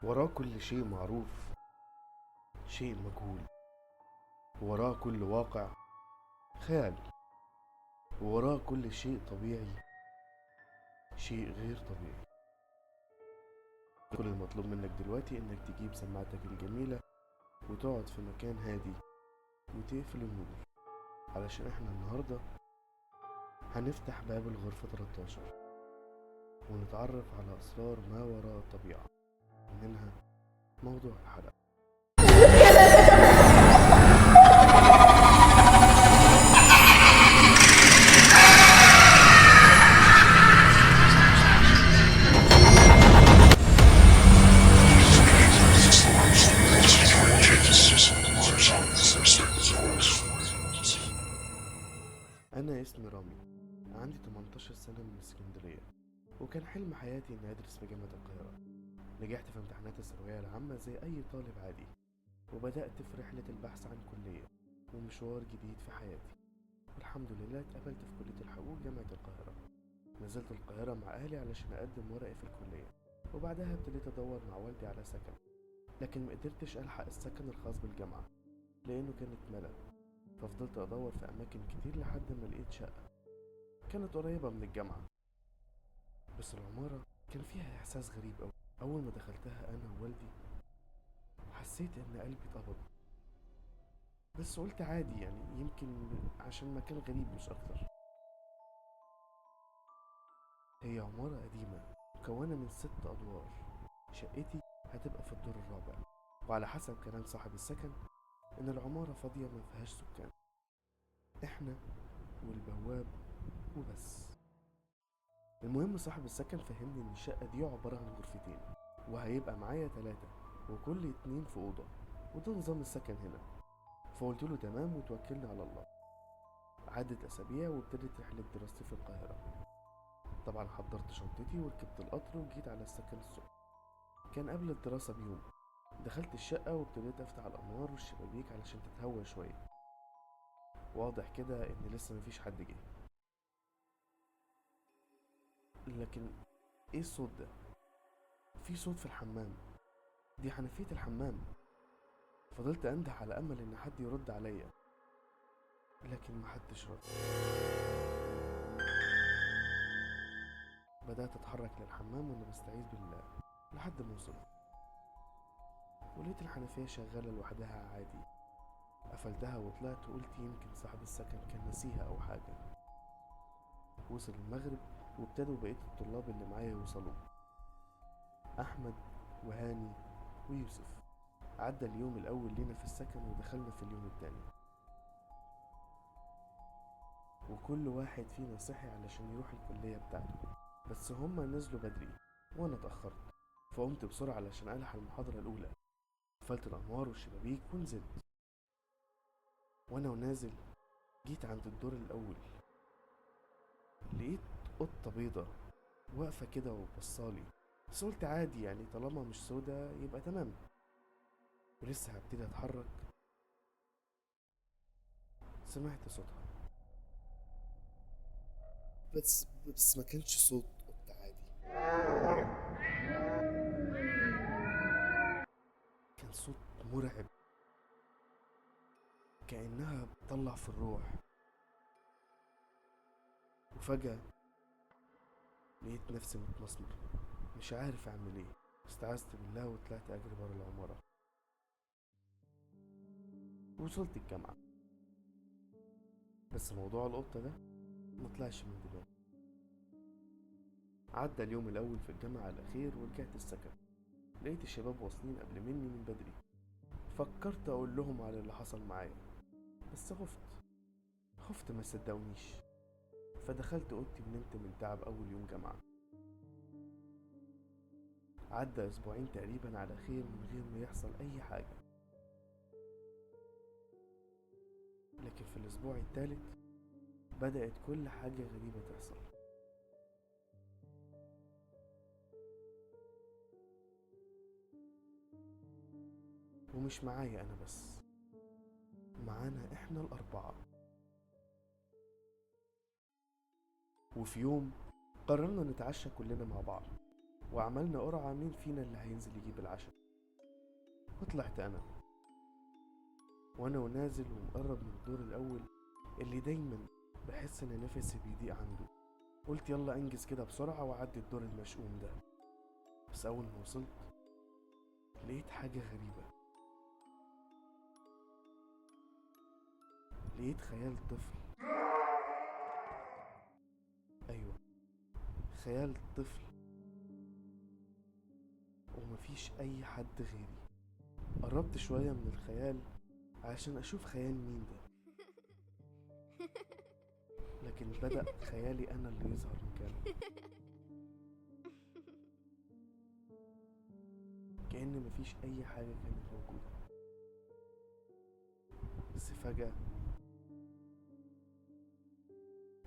وراه كل شيء معروف، شيء مجهول. وراه كل واقع، خيال. وراه كل شيء طبيعي، شيء غير طبيعي. كل المطلوب منك دلوقتي انك تجيب سماعتك الجميلة وتقعد في مكان هادي وتقفل النور، علشان احنا النهاردة هنفتح باب الغرفة 13 ونتعرف على أسرار ما وراء الطبيعة، ومنها موضوع الحلقة. أنا اسمي رامي، عندي 18 سنة من اسكندرية، وكان حلم حياتي إني أدرس في جامعة القاهرة. نجحت في امتحانات الثانوية العامة زي أي طالب عادي، وبدأت في رحلة البحث عن كلية ومشوار جديد في حياتي. والحمد لله اتقبلت في كلية الحقوق جامعة القاهرة. نزلت القاهرة مع أهلي علشان أقدم ورقي في الكلية، وبعدها ابتديت أدور مع والدي على سكن، لكن مقدرتش ألحق السكن الخاص بالجامعة لأنه كان اتملى. ففضلت أدور في أماكن كتير لحد ما لقيت شقة كانت قريبة من الجامعة، بس العمارة كان فيها إحساس غريب أوي. أول ما دخلتها أنا ووالدي حسيت إن قلبي اتقبض، بس قلت عادي، يعني يمكن عشان مكان غريب مش أكتر. هي عمارة قديمة مكونة من 6 أدوار. شقتي هتبقى في الدور الرابع، وعلى حسب كلام صاحب السكن إن العمارة فاضية ما فيهاش سكان، إحنا والبواب وبس. المهم صاحب السكن فهمني إن الشقة دي عبارة عن غرفتين، وهيبقى معايا 3، وكل 2 في أوضة، وده نظام السكن هنا. فقلت له تمام وتوكلنا على الله. عدت أسابيع وابتدت رحلة دراستي في القاهرة. طبعا حضرت شنطتي وركبت القطر وجيت على السكن الصبح. كان قبل الدراسة بيوم. دخلت الشقة وابتديت أفتح الأنوار والشبابيك علشان تتهوى شوية. واضح كده إن لسه مفيش حد جه، لكن إيه الصوت ده؟ في صوت في الحمام، دي حنفية الحمام. فضلت أنده على أمل إن حد يرد عليا، لكن محدش رد. بدأت أتحرك للحمام وأنا بستعيذ بالله لحد ما وصلت، ولقيت الحنفية شغالة لوحدها عادي. قفلتها وطلعت وقلت يمكن صاحب السكن كان نسيها أو حاجة. وصل المغرب وابتدوا بقية الطلاب اللي معايا يوصلوا، أحمد وهاني ويوسف. عدى اليوم الأول لينا في السكن ودخلنا في اليوم التاني، وكل واحد فينا صحي علشان يروح الكلية بتاعته، بس هما نزلوا بدري وأنا اتأخرت. فقمت بسرعة علشان ألحق المحاضرة الأولى. قفلت الأنوار والشبابيك ونزلت. وأنا ونازل جيت عند الدور الأول، لقيت قطة بيضة واقفة كده وبصالي، بس قلت عادي، يعني طالما مش سودا يبقى تمام. ولسه هبتدي أتحرك سمعت صوتها، بس ما كانش صوت قطة عادي، كان صوت مرعب، كأنها بتطلع في الروح. وفجأة لقيت نفسي متمسمر، مش عارف أعمل إيه. استعذت بالله وطلعت أجري برا العمارة. وصلت الجامعة، بس موضوع القطة ده مطلعش من دماغي. عدى اليوم الأول في الجامعة على خير ورجعت السكن. لقيت الشباب واصلين قبل مني من بدري. فكرت أقول لهم على اللي حصل معايا، بس خفت ما صدقونيش. فدخلت أوضتي ونمت من تعب أول يوم جامعة. عدى أسبوعين تقريبا على خير من غير ما يحصل أي حاجة، لكن في الأسبوع الثالث بدأت كل حاجة غريبة تحصل. ومش معايا أنا بس، معانا إحنا الأربعة. وفي يوم قررنا نتعشى كلنا مع بعض. وعملنا قرعة مين فينا اللي هينزل يجيب العشاء. وطلعت أنا، وأنا ونازل ومقرب من الدور الأول اللي دايما بحس إن نفسي بيضيق عنده. قلت يلا أنجز كده بسرعة وأعدي الدور المشؤوم ده. بس أول ما وصلت لقيت حاجة غريبة. لقيت خيال طفل. أيوة، خيال طفل، ومفيش أي حد غيري. قربت شوية من الخيال عشان أشوف خيال مين ده، لكن بدأ خيالي أنا اللي يظهر مكانه. كأن مفيش أي حاجة كانت موجودة. بس فجأة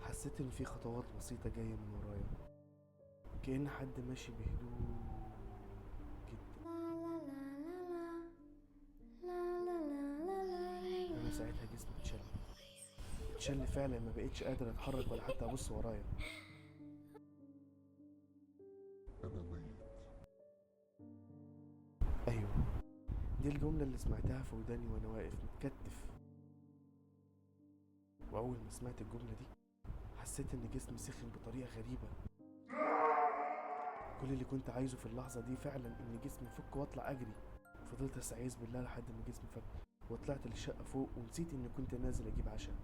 حسيت إن في خطوات بسيطة جاية من ورايا، كأن حد ماشي بهدوء جدا. أنا ساعتها جسمي اتشل فعلا، ما بقتش قادر أتحرك ولا حتى أبص ورايا. أنا ميت. أيوة، دي الجملة اللي سمعتها في وداني وأنا واقف متكتف. وأول ما سمعت الجملة دي حسيت إن جسمي سخن بطريقة غريبة. كل اللي كنت عايزه في اللحظة دي فعلا إن جسمي يفك وأطلع أجري. فضلت أستعيذ بالله لحد ما جسمي فك، وطلعت للشقة فوق ونسيت إني كنت نازل أجيب عشاء.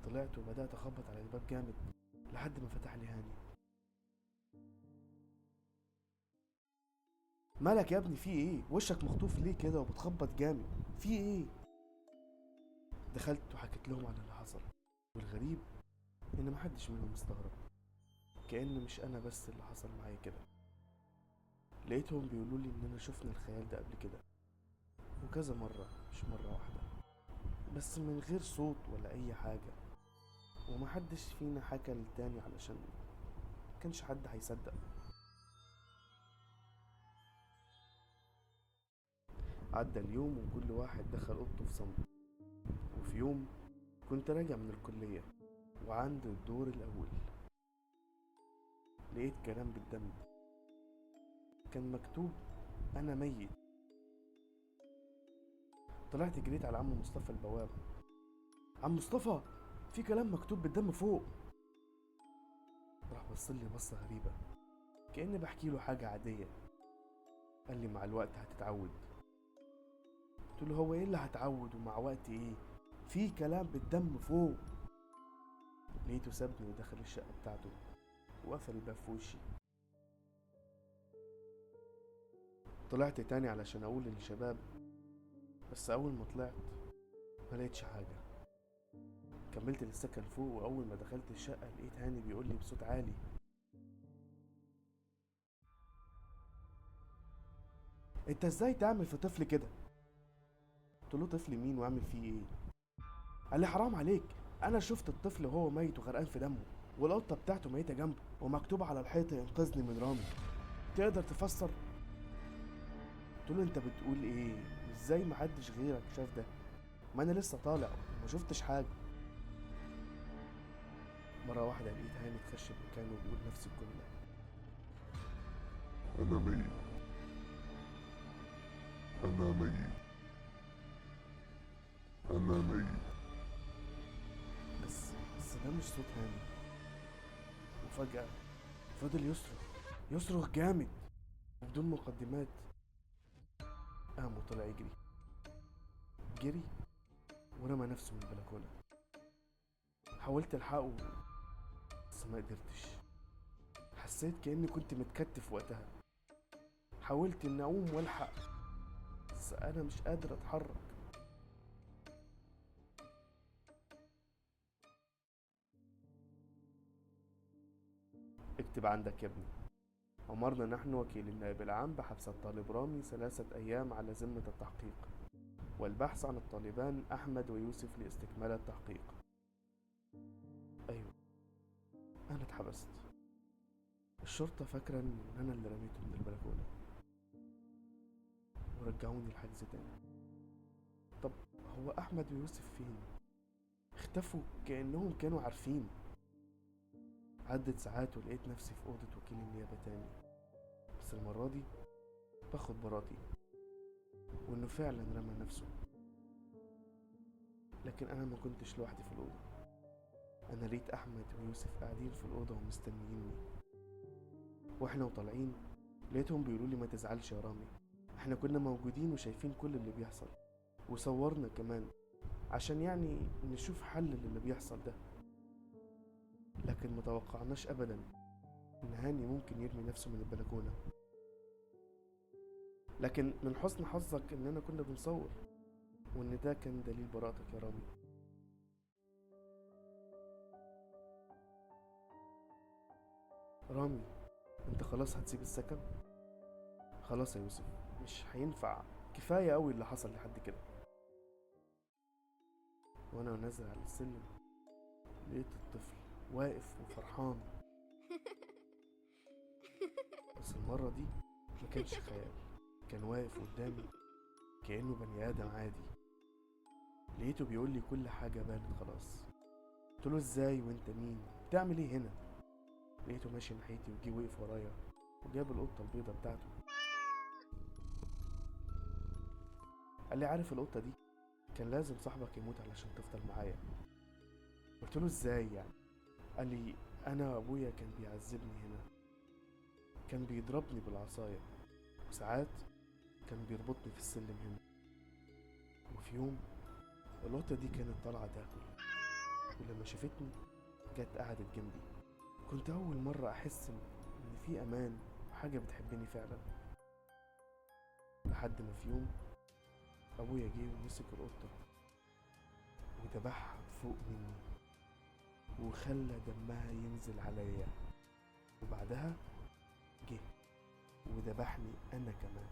طلعت وبدأت أخبط على الباب جامد لحد ما فتح لي هاني. مالك يا ابني، في ايه؟ وشك مخطوف ليه كده وبتخبط جامد؟ في ايه؟ دخلت وحكيت لهم على اللي حصل، والغريب ان محدش منهم استغرب، كأن مش انا بس اللي حصل معايا كده. لقيتهم بيقولوا لي اننا شفنا الخيال ده قبل كده وكذا مرة، مش مرة واحدة، بس من غير صوت ولا اي حاجة. ومحدش فينا حكى للتاني علشان مكانش حد هيصدق. عدى اليوم وكل واحد دخل اوضته في صمت. وفي يوم كنت راجع من الكلية وعند الدور الأول لقيت كلام بالدم، كان مكتوب أنا ميت. طلعت جريت على عم مصطفى البواب. عم مصطفى، في كلام مكتوب بالدم فوق. راح بصلي بصة غريبة كأني بحكي له حاجة عادية. قال لي مع الوقت هتتعود. قلت له هو ايه اللي هتعود ومع وقت ايه؟ في كلام بالدم فوق. لقيته سابني ودخل الشقة بتاعته وقفل الباب في وشي. طلعت تاني علشان اقول للشباب، بس اول ما طلعت ما لقيتش حاجة. كملت للسكن فوق، واول ما دخلت الشقة لقيت هاني بيقول لي بصوت عالي، انت ازاي تعمل في طفل كده؟ قلت له طفل مين واعمل فيه ايه؟ قال لي حرام عليك، انا شفت الطفل وهو ميت وغرقان في دمه، والقطة بتاعته ميتة جنبه ومكتوب على الحيط انقذني من رامي. تقدر تفسر؟ قلت له انت بتقول ايه؟ ازاي محدش غيرك شاف ده؟ ما انا لسه طالع وما شفتش حاجة. مرة واحدة لقيت هاني اتخشب مكانه وبيقول نفس الجملة، أنا ميت. أنا ميت. أنا ميت. بس ده مش صوت هاني. وفجأة فضل يصرخ جامد وبدون مقدمات. قام وطلع جري ورمى نفسه من البلكونة. حاولت الحقه بس ما قدرتش. حسيت كأني كنت متكتف وقتها. حاولت اني اقوم والحق بس انا مش قادر اتحرك. اكتب عندك يا ابني، أمرنا نحن وكيل النائب العام بحبس الطالب رامي 3 أيام على ذمة التحقيق والبحث عن الطالبان أحمد ويوسف لاستكمال التحقيق. أيوة، أنا اتحبست. الشرطة فاكرة إن أنا اللي رميته من البلكونة ورجعوني الحجز تاني. طب هو أحمد ويوسف فين؟ اختفوا كأنهم كانوا عارفين. عدت ساعات ولقيت نفسي في أوضة وكيل النيابة تاني، بس المرة دي باخد براتي وإنه فعلا رمى نفسه. لكن أنا ما كنتش لوحدي في الأوضة، أنا لقيت أحمد ويوسف قاعدين في الأوضة ومستنييني. وإحنا وطالعين لقيتهم بيقولوا لي ما تزعلش يا رامي، إحنا كنا موجودين وشايفين كل اللي بيحصل وصورنا كمان عشان يعني نشوف حل للي بيحصل ده. لكن متوقعناش أبدا إن هاني ممكن يرمي نفسه من البلكونة. لكن من حسن حظك إننا كنا بنصور، وإن ده كان دليل براءتك يا رامي. رامي، انت خلاص هتسيب السكن؟ خلاص يا يوسف، مش هينفع، كفاية قوي اللي حصل لحد كده. وانا نازل على السلم لقيت الطفل واقف وفرحان، بس المرة دي ما كانش خيال، كان واقف قدامي كأنه بني آدم عادي. لقيته بيقول لي كل حاجة بانت خلاص. قلت له ازاي وانت مين؟ بتعمل ايه هنا؟ لقيته ماشي ناحيتي وجي وقف ورايا وجاب القطة البيضة بتاعته. قال لي عارف القطة دي كان لازم صاحبك يموت علشان تفضل معايا. قلت له ازاي يعني؟ قال لي انا وابويا كان بيعذبني هنا، كان بيضربني بالعصاية، وساعات كان بيربطني في السلم هنا. وفي يوم القطة دي كانت طالعة تاكل، ولما شافتني جت قعدت جنبي. كنت أول مرة أحس إن في أمان وحاجة بتحبني فعلا. لحد ما في يوم أبويا جه ومسك القطة وذبحها فوق مني وخلى دمها ينزل عليا، وبعدها جه وذبحني أنا كمان.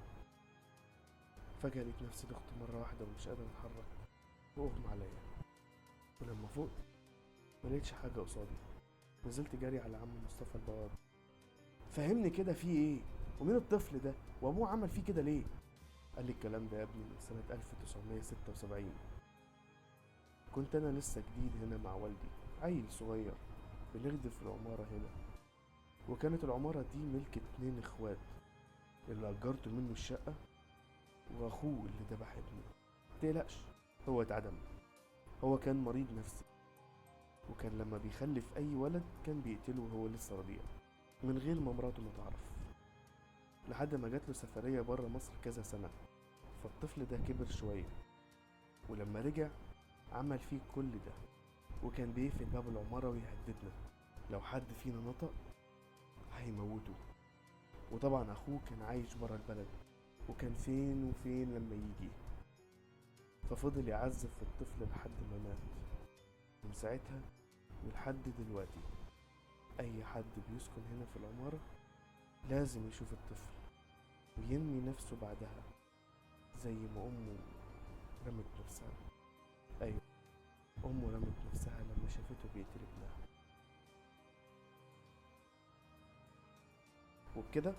فجأة لقيت نفسي ضغط مرة واحدة ومش قادر أتحرك وأغمى عليا، ولما فوقت ملقتش حاجة قصادي. نزلت جري على عم مصطفى البواب. فهمني كده في ايه؟ ومين الطفل ده؟ وابوه عمل فيه كده ليه؟ قال لي الكلام ده يا ابني من سنة 1976. كنت انا لسه جديد هنا مع والدي، عيل صغير بنخدم في العمارة هنا، وكانت العمارة دي ملك 2 اخوات، اللي اجرت منه الشقة واخوه اللي ذبح ابنه. متقلقش، هو اتعدم، هو كان مريض نفسي، وكان لما بيخلف اي ولد كان بيقتله وهو لسه رضيع من غير ما مراته ما تعرف، لحد ما جات له سفرية برا مصر كذا سنة. فالطفل ده كبر شوية، ولما رجع عمل فيه كل ده، وكان بيقفل باب العمارة ويهددنا لو حد فينا نطق هيموته. وطبعا اخوه كان عايش برا البلد، وكان فين وفين لما يجي. ففضل يعذب في الطفل لحد ما مات. ومن ساعتها ولحد دلوقتي اي حد بيسكن هنا في العمارة لازم يشوف الطفل ويرمي نفسه بعدها، زي ما امه رمت نفسها. ايوه، امه رمت نفسها لما شافته بيقتل ابنها. وبكده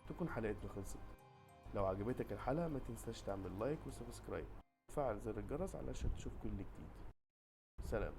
تكون حلقتنا خلصت. لو عجبتك الحلقة ما تنساش تعمل لايك وسبسكرايب وفعل زر الجرس علشان تشوف كل جديد. سلام.